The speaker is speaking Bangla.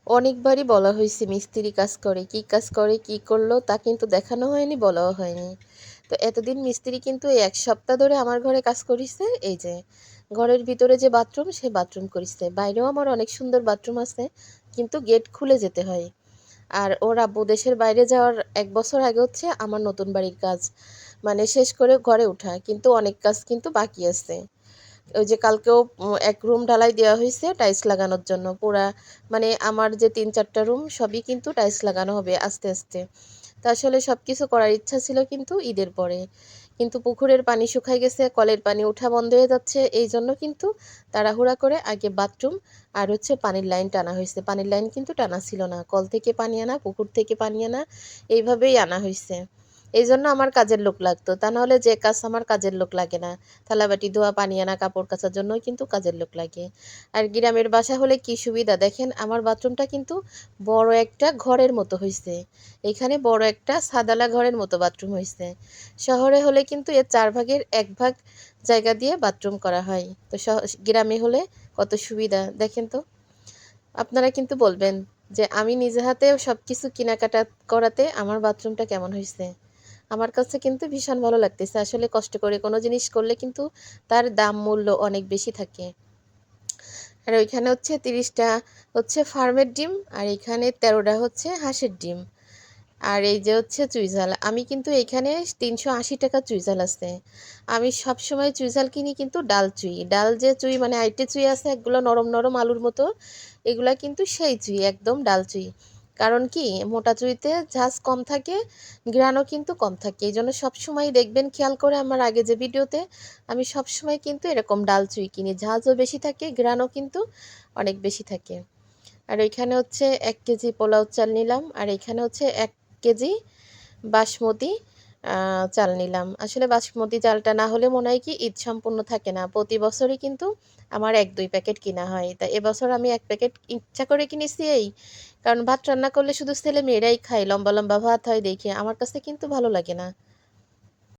অনেকবারই বলা হয়েছে মিস্ত্রি কাজ করে, কি কাজ করে, কি করলো তা কিন্তু দেখানো হয়নি, বলাও হয়নি। তো এতদিন মিস্ত্রি কিন্তু এই ১ সপ্তাহ ধরে আমার ঘরে কাজ করিছে। এই যে ঘরের ভিতরে যে বাথরুম, সে বাথরুম করিছে। বাইরেও আমার অনেক সুন্দর বাথরুম আছে, কিন্তু গেট খুলে যেতে হয়। আর ওর আব্বু দেশের বাইরে যাওয়ার ১ বছর আগে হচ্ছে আমার নতুন বাড়ির কাজ মানে শেষ করে ঘরে ওঠা, কিন্তু অনেক কাজ কিন্তু বাকি আছে। ওই যে কালকেও ১ রুম ঢালাই দেওয়া হইছে টাইলস লাগানোর জন্য। পুরা মানে আমার যে ৩-৪টা রুম সবই কিন্তু টাইলস লাগানো হবে আস্তে, আস্তে। তো আসলে সবকিছু করার ইচ্ছা ছিল কিন্তু ঈদের পরে। কিন্তু পুকুরের পানি শুকায় গেছে, কলের পানি ওঠা বন্ধ হয়ে যাচ্ছে। এইজন্য কিন্তু তাড়াহুড়া করে আগে বাথরুম আর হচ্ছে পানির লাইন টানা হইছে। পানির লাইন কিন্তু টানা ছিল না। কল থেকে পানি আনা, পুকুর থেকে পানি আনা, এইভাবেই আনা হইছে। এইজন্য আমার কাজের লোক লাগতো। তা নাহলে যে কাজ আমার কাজের লোক লাগে না। থালাবাটি ধোয়া, পানি আনা, কাপড় কাচার জন্যই কিন্তু কাজের লোক লাগে। আর গ্রামের বাসা হলে কি সুবিধা দেখেন, আমার বাথরুমটা কিন্তু বড় একটা ঘরের মতো হইছে। এখানে বড় একটা ছাদওয়ালা ঘরের মতো বাথরুম হইছে। শহরে হলে কিন্তু এর ৪ ভাগের ১ ভাগ জায়গা দিয়ে বাথরুম করা হয়। তো গ্রামে হলে কত সুবিধা দেখেন তো। আপনারা কিন্তু বলবেন যে আমি নিজে হাতে সবকিছু কেনাকাটা করাতে আমার বাথরুমটা কেমন হইছে। আমার কাছে কিন্তু ভীষণ ভালো লাগতেছে। আসলে কষ্ট করে কোনো জিনিস করলে কিন্তু তার দাম মূল্য অনেক বেশি থাকে। আর ওইখানে হচ্ছে ৩০টা হচ্ছে ফার্মের ডিম, আর এখানে ১৩টা হচ্ছে হাঁসের ডিম। আর এই যে হচ্ছে চুইঝাল, আমি কিন্তু এখানে ৩৮০ টাকা চুইঝাল আছে। আমি সবসময় চুইঝাল কিনি কিন্তু ডাল চুই, ডাল যে চুই মানে আইটে চুই আছে একগুলো নরম নরম আলুর মতো, এগুলা কিন্তু সেই চুই একদম ডাল চুই। কারণ কি মোটা চুইতে ঝাঁজ কম থাকে, ঘ্রাণও কিন্তু কম থাকে। এই জন্য সবসময় দেখবেন খেয়াল করে আমার আগে যে ভিডিওতে আমি সবসময় কিন্তু এরকম ডাল চুই কিনি, ঝাঁজও বেশি থাকে, ঘ্রাণও কিন্তু অনেক বেশি থাকে। আর এখানে হচ্ছে ১ কেজি পোলাও চাল নিলাম, আর এখানে হচ্ছে ১ কেজি বাসমতি চাল নিলাম। আসলে বাসমতি চালটা না হলে মনে হয় কি ঈদ সম্পূর্ণ থাকে না। প্রতি বছরই কিন্তু আমার ১-২ প্যাকেট কিনা হয়। তা এবছর আমি ১ প্যাকেট ইচ্ছা করে কিনেছি কারণ ভাত রান্না করলে শুধু ছেলে-মেয়েরাই খায়। লম্বা, লম্বা ভাত হয় দেখে। আমার কাছে কিন্তু ভালো লাগে না।